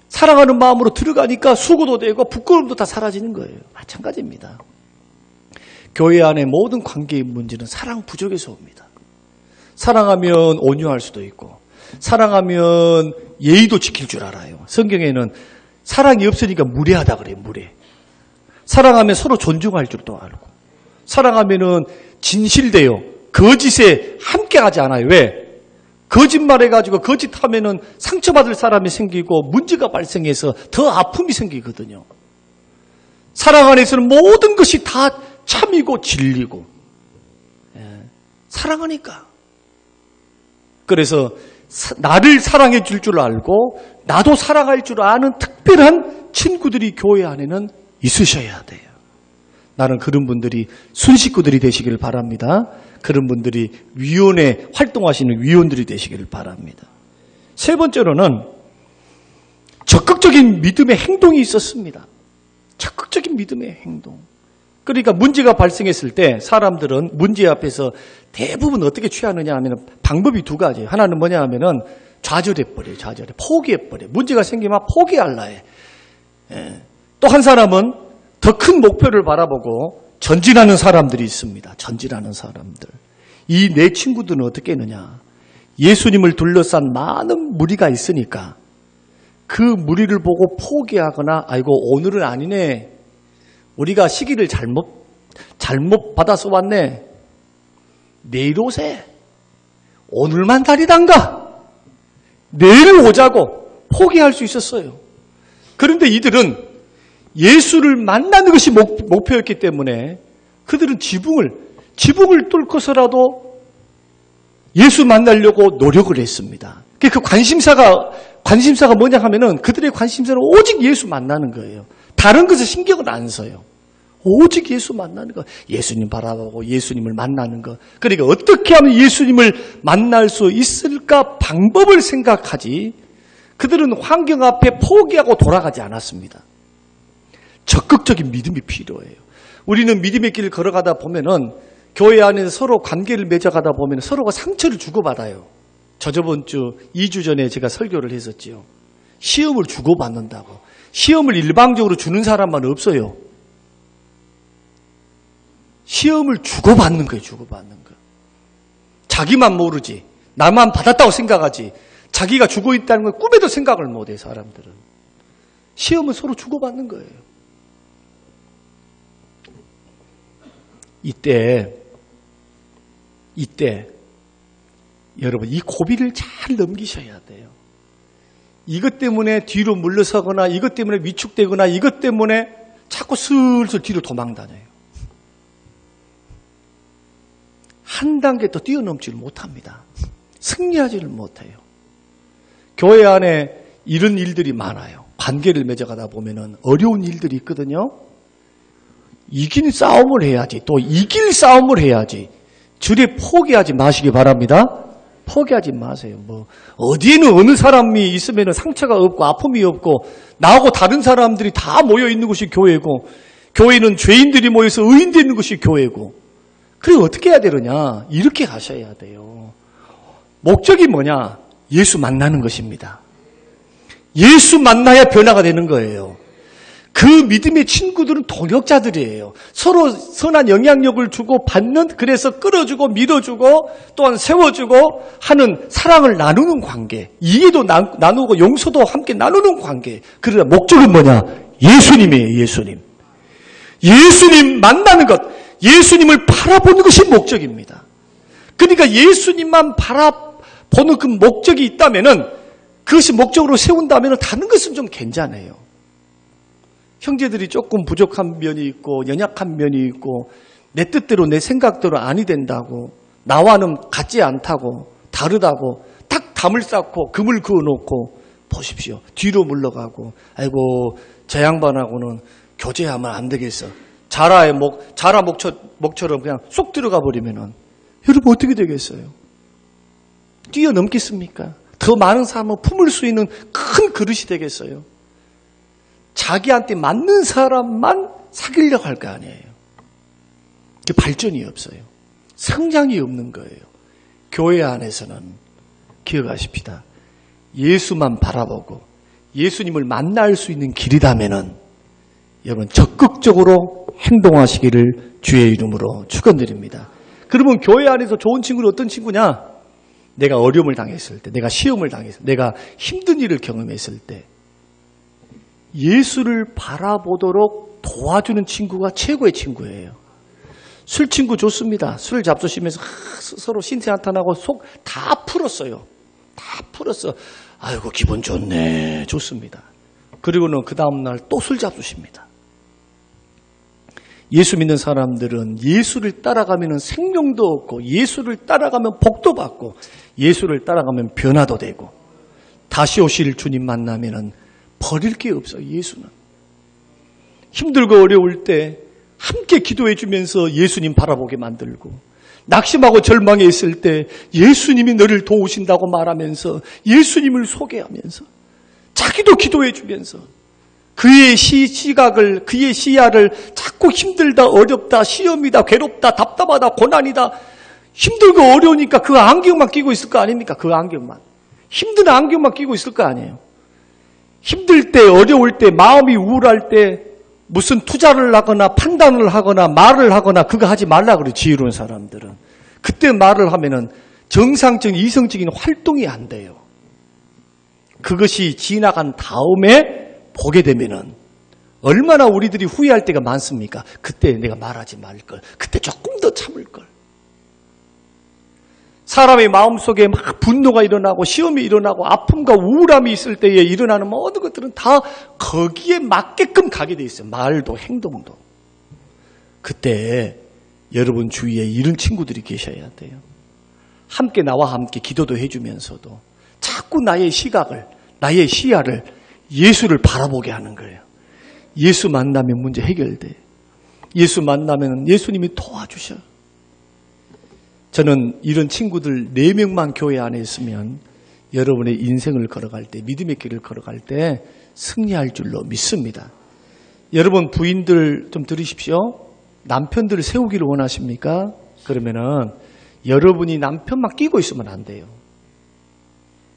사랑하는 마음으로 들어가니까 수고도 되고 부끄러움도 다 사라지는 거예요. 마찬가지입니다. 교회 안의 모든 관계의 문제는 사랑 부족에서 옵니다. 사랑하면 온유할 수도 있고, 사랑하면 예의도 지킬 줄 알아요. 성경에는 사랑이 없으니까 무례하다 그래요. 무례. 사랑하면 서로 존중할 줄도 알고, 사랑하면은 진실돼요. 거짓에 함께 가지 않아요. 왜? 거짓말해가지고 거짓하면은 상처받을 사람이 생기고 문제가 발생해서 더 아픔이 생기거든요. 사랑 안에서는 모든 것이 다 참이고 진리고, 사랑하니까. 그래서 나를 사랑해 줄 줄 알고 나도 사랑할 줄 아는 특별한 친구들이 교회 안에는 있으셔야 돼요. 나는 그런 분들이 순식구들이 되시기를 바랍니다. 그런 분들이 위원회 활동하시는 위원들이 되시기를 바랍니다. 세 번째로는 적극적인 믿음의 행동이 있었습니다. 적극적인 믿음의 행동. 그러니까 문제가 발생했을 때 사람들은 문제 앞에서 대부분 어떻게 취하느냐 하면 방법이 두 가지예요. 하나는 뭐냐 하면은 좌절해버려요. 포기해버려요. 문제가 생기면 포기할라 해. 또 한 사람은 더 큰 목표를 바라보고 전진하는 사람들이 있습니다. 전진하는 사람들. 이 네 친구들은 어떻게 했느냐. 예수님을 둘러싼 많은 무리가 있으니까 그 무리를 보고 포기하거나 아이고 오늘은 아니네. 우리가 시기를 잘못 받아서 왔네. 내일 오세. 오늘만 다리단가. 내일 오자고 포기할 수 있었어요. 그런데 이들은 예수를 만나는 것이 목표였기 때문에 그들은 지붕을 뚫고서라도 예수 만나려고 노력을 했습니다. 그 관심사가 뭐냐 하면은 그들의 관심사는 오직 예수 만나는 거예요. 다른 것에 신경을 안 써요. 오직 예수 만나는 거. 예수님 바라보고 예수님을 만나는 거. 그러니까 어떻게 하면 예수님을 만날 수 있을까 방법을 생각하지 그들은 환경 앞에 포기하고 돌아가지 않았습니다. 적극적인 믿음이 필요해요. 우리는 믿음의 길을 걸어가다 보면은 교회 안에서 서로 관계를 맺어가다 보면 서로가 상처를 주고받아요. 저번 주 2주 전에 제가 설교를 했었지요. 시험을 주고받는다고. 시험을 일방적으로 주는 사람만 없어요. 시험을 주고받는 거예요. 주고받는 거. 자기만 모르지. 나만 받았다고 생각하지. 자기가 주고 있다는 걸 꿈에도 생각을 못해 사람들은. 시험은 서로 주고받는 거예요. 이때 여러분 이 고비를 잘 넘기셔야 돼요. 이것 때문에 뒤로 물러서거나 이것 때문에 위축되거나 이것 때문에 자꾸 슬슬 뒤로 도망다녀요. 한 단계 더 뛰어넘지를 못합니다. 승리하지를 못해요. 교회 안에 이런 일들이 많아요. 관계를 맺어가다 보면은 어려운 일들이 있거든요. 이긴 싸움을 해야지. 또 이길 싸움을 해야지. 주례 포기하지 마시기 바랍니다. 포기하지 마세요. 어디에는 어느 사람이 있으면 상처가 없고 아픔이 없고 나하고 다른 사람들이 다 모여 있는 것이 교회고 교회는 죄인들이 모여서 의인되어 있는 것이 교회고 그리고 어떻게 해야 되느냐? 이렇게 가셔야 돼요. 목적이 뭐냐? 예수 만나는 것입니다. 예수 만나야 변화가 되는 거예요. 그 믿음의 친구들은 동역자들이에요. 서로 선한 영향력을 주고 받는, 그래서 끌어주고 밀어주고 또한 세워주고 하는 사랑을 나누는 관계. 이해도 나누고 용서도 함께 나누는 관계. 그러나 목적은 뭐냐? 예수님이에요. 예수님. 예수님 만나는 것. 예수님을 바라보는 것이 목적입니다. 그러니까 예수님만 바라보는 그 목적이 있다면은 그것이 목적으로 세운다면은 다른 것은 좀 괜찮아요. 형제들이 조금 부족한 면이 있고 연약한 면이 있고 내 뜻대로 내 생각대로 아니 된다고 나와는 같지 않다고 다르다고 딱 담을 쌓고 금을 그어놓고 보십시오. 뒤로 물러가고 아이고 저 양반하고는 교제하면 안 되겠어. 자라 목처럼 그냥 쏙 들어가 버리면은 여러분 어떻게 되겠어요? 뛰어넘겠습니까? 더 많은 사람을 품을 수 있는 큰 그릇이 되겠어요? 자기한테 맞는 사람만 사귀려고 할 거 아니에요. 발전이 없어요. 성장이 없는 거예요. 교회 안에서는 기억하십시다. 예수만 바라보고 예수님을 만날 수 있는 길이라면은 여러분 적극적으로 행동하시기를 주의 이름으로 축원드립니다. 그러면 교회 안에서 좋은 친구는 어떤 친구냐? 내가 어려움을 당했을 때, 내가 시험을 당했을 때, 내가 힘든 일을 경험했을 때 예수를 바라보도록 도와주는 친구가 최고의 친구예요. 술 친구 좋습니다. 술 잡수시면서 서로 신세 한탄하고 속 다 풀었어요. 다 풀었어. 아이고 기분 좋네. 좋습니다. 그리고는 그 다음날 또 술 잡수십니다. 예수 믿는 사람들은 예수를 따라가면 생명도 얻고 예수를 따라가면 복도 받고 예수를 따라가면 변화도 되고 다시 오실 주님 만나면 버릴 게 없어요. 예수는. 힘들고 어려울 때 함께 기도해 주면서 예수님 바라보게 만들고 낙심하고 절망해 있을 때 예수님이 너를 도우신다고 말하면서 예수님을 소개하면서 자기도 기도해 주면서 그의 시각을 그의 시야를 자꾸 힘들다 어렵다 시험이다 괴롭다 답답하다 고난이다 힘들고 어려우니까 그 안경만 끼고 있을 거 아닙니까? 그 안경만. 힘든 안경만 끼고 있을 거 아니에요. 힘들 때 어려울 때 마음이 우울할 때 무슨 투자를 하거나 판단을 하거나 말을 하거나 그거 하지 말라 그래요. 지혜로운 사람들은. 그때 말을 하면은 정상적인 이성적인 활동이 안 돼요. 그것이 지나간 다음에 보게 되면은 얼마나 우리들이 후회할 때가 많습니까? 그때 내가 말하지 말걸. 그때 조금 더 참을걸. 사람의 마음속에 막 분노가 일어나고 시험이 일어나고 아픔과 우울함이 있을 때에 일어나는 모든 것들은 다 거기에 맞게끔 가게 돼 있어요. 말도 행동도. 그때 여러분 주위에 이런 친구들이 계셔야 돼요. 함께 나와 함께 기도도 해주면서도 자꾸 나의 시각을 나의 시야를 예수를 바라보게 하는 거예요. 예수 만나면 문제 해결돼. 예수 만나면 예수님이 도와주셔. 저는 이런 친구들 4명만 교회 안에 있으면 여러분의 인생을 걸어갈 때 믿음의 길을 걸어갈 때 승리할 줄로 믿습니다. 여러분 부인들 좀 들으십시오. 남편들을 세우기를 원하십니까? 그러면은 여러분이 남편만 끼고 있으면 안 돼요.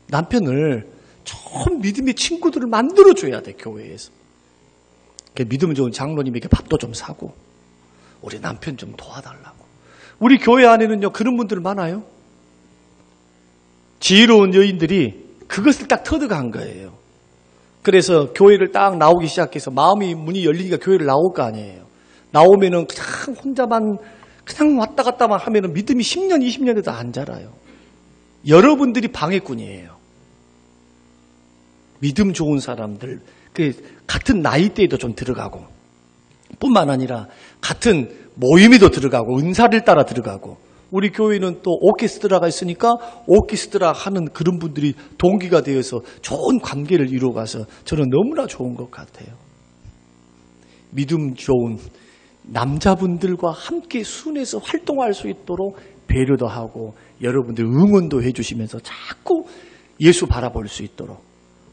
남편을 좋은 믿음의 친구들을 만들어줘야 돼, 교회에서. 믿음 좋은 장로님에게 밥도 좀 사고, 우리 남편 좀 도와달라고. 우리 교회 안에는요, 그런 분들 많아요. 지혜로운 여인들이 그것을 딱 터득한 거예요. 그래서 교회를 딱 나오기 시작해서 마음이 문이 열리니까 교회를 나올 거 아니에요. 나오면은 그냥 혼자만 그냥 왔다 갔다만 하면은 믿음이 10년, 20년에도 안 자라요. 여러분들이 방해꾼이에요. 믿음 좋은 사람들, 같은 나이대에도 좀 들어가고, 뿐만 아니라 같은 모임에도 들어가고, 은사를 따라 들어가고, 우리 교회는 또 오케스트라가 있으니까 오케스트라 하는 그런 분들이 동기가 되어서 좋은 관계를 이루어가서 저는 너무나 좋은 것 같아요. 믿음 좋은 남자분들과 함께 순회해서 활동할 수 있도록 배려도 하고 여러분들 응원도 해주시면서 자꾸 예수 바라볼 수 있도록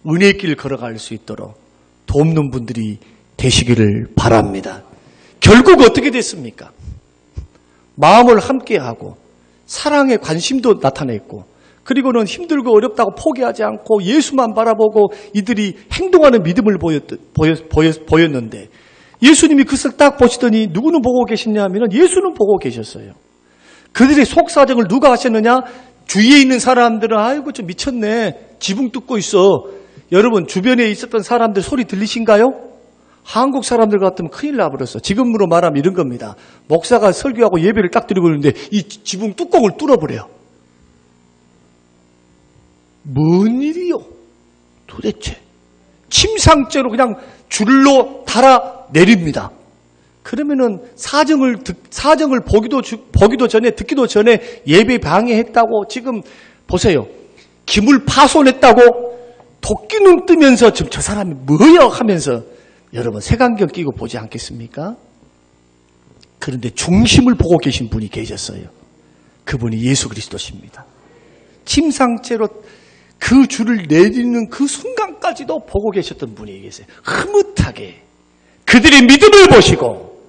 은혜의 길 걸어갈 수 있도록 돕는 분들이 되시기를 바랍니다. 결국 어떻게 됐습니까? 마음을 함께하고 사랑의 관심도 나타냈고 그리고는 힘들고 어렵다고 포기하지 않고 예수만 바라보고 이들이 행동하는 믿음을 보였는데 예수님이 그것을 딱 보시더니 누구는 보고 계셨냐면 예수는 보고 계셨어요. 그들의 속사정을 누가 하셨느냐? 주위에 있는 사람들은 아이고 좀 미쳤네. 지붕 뚫고 있어. 여러분 주변에 있었던 사람들 소리 들리신가요? 한국 사람들 같으면 큰일 나버렸어. 지금으로 말하면 이런 겁니다. 목사가 설교하고 예배를 딱 드리고 있는데 이 지붕 뚜껑을 뚫어버려요. 뭔 일이요? 도대체. 침상죄로 그냥 줄로 달아 내립니다. 그러면은 사정을 보기도 전에 듣기도 전에 예배 방해했다고 지금 보세요. 기물 파손했다고 도끼 눈 뜨면서 지금 저 사람이 뭐야 하면서 여러분 색안경 끼고 보지 않겠습니까? 그런데 중심을 보고 계신 분이 계셨어요. 그분이 예수 그리스도십니다. 침상죄로 그 줄을 내리는 그 순간까지도 보고 계셨던 분이 계세요. 흐뭇하게 그들의 믿음을 보시고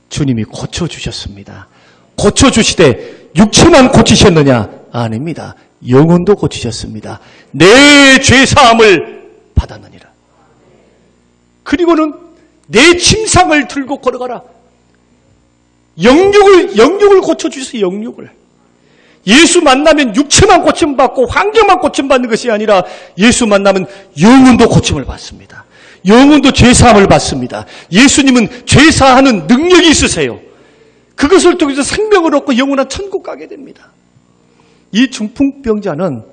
주님이 고쳐주셨습니다. 고쳐주시되 육체만 고치셨느냐? 아닙니다. 영혼도 고치셨습니다. 내 죄사함을 받았느니라. 그리고는 내 침상을 들고 걸어가라. 영육을 고쳐주세요. 영육을. 예수 만나면 육체만 고침받고 환경만 고침받는 것이 아니라 예수 만나면 영혼도 고침을 받습니다. 영혼도 죄사함을 받습니다. 예수님은 죄사하는 능력이 있으세요. 그것을 통해서 생명을 얻고 영원한 천국 가게 됩니다. 이 중풍병자는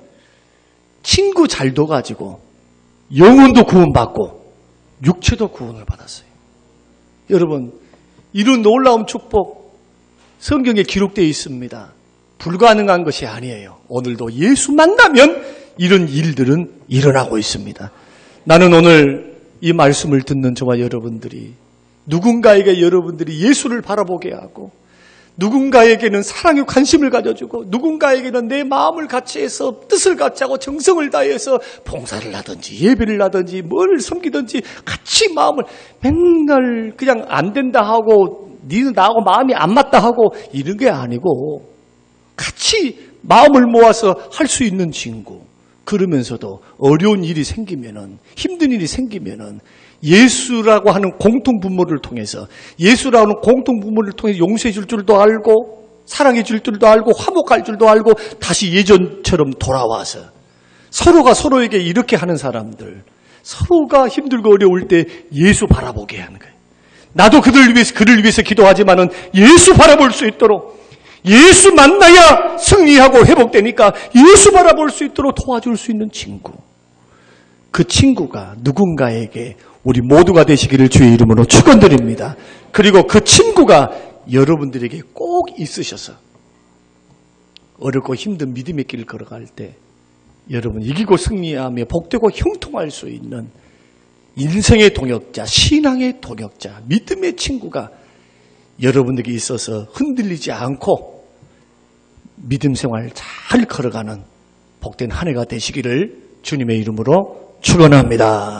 친구 잘 둬가지고 영혼도 구원받고 육체도 구원을 받았어요. 여러분, 이런 놀라운 축복 성경에 기록되어 있습니다. 불가능한 것이 아니에요. 오늘도 예수 만나면 이런 일들은 일어나고 있습니다. 나는 오늘 이 말씀을 듣는 저와 여러분들이 누군가에게 여러분들이 예수를 바라보게 하고 누군가에게는 사랑의 관심을 가져주고 누군가에게는 내 마음을 같이 해서 뜻을 같이 하고 정성을 다해서 봉사를 하든지 예배를 하든지 뭘 섬기든지 같이 마음을 맨날 그냥 안 된다 하고 니는 나하고 마음이 안 맞다 하고 이런 게 아니고 같이 마음을 모아서 할 수 있는 친구. 그러면서도 어려운 일이 생기면은 힘든 일이 생기면은 예수라고 하는 공통분모를 통해서 예수라는 공통분모를 통해서 용서해 줄 줄도 알고 사랑해 줄 줄도 알고 화목할 줄도 알고 다시 예전처럼 돌아와서 서로가 서로에게 이렇게 하는 사람들 서로가 힘들고 어려울 때 예수 바라보게 하는 거예요. 나도 그를 위해서 기도하지만은 예수 바라볼 수 있도록 예수 만나야 승리하고 회복되니까 예수 바라볼 수 있도록 도와줄 수 있는 친구. 그 친구가 누군가에게 우리 모두가 되시기를 주의 이름으로 축원드립니다. 그리고 그 친구가 여러분들에게 꼭 있으셔서 어렵고 힘든 믿음의 길을 걸어갈 때 여러분 이기고 승리하며 복되고 형통할 수 있는 인생의 동역자, 신앙의 동역자, 믿음의 친구가 여러분에게 있어서 흔들리지 않고 믿음 생활 잘 걸어가는 복된 한 해가 되시기를 주님의 이름으로 축원합니다.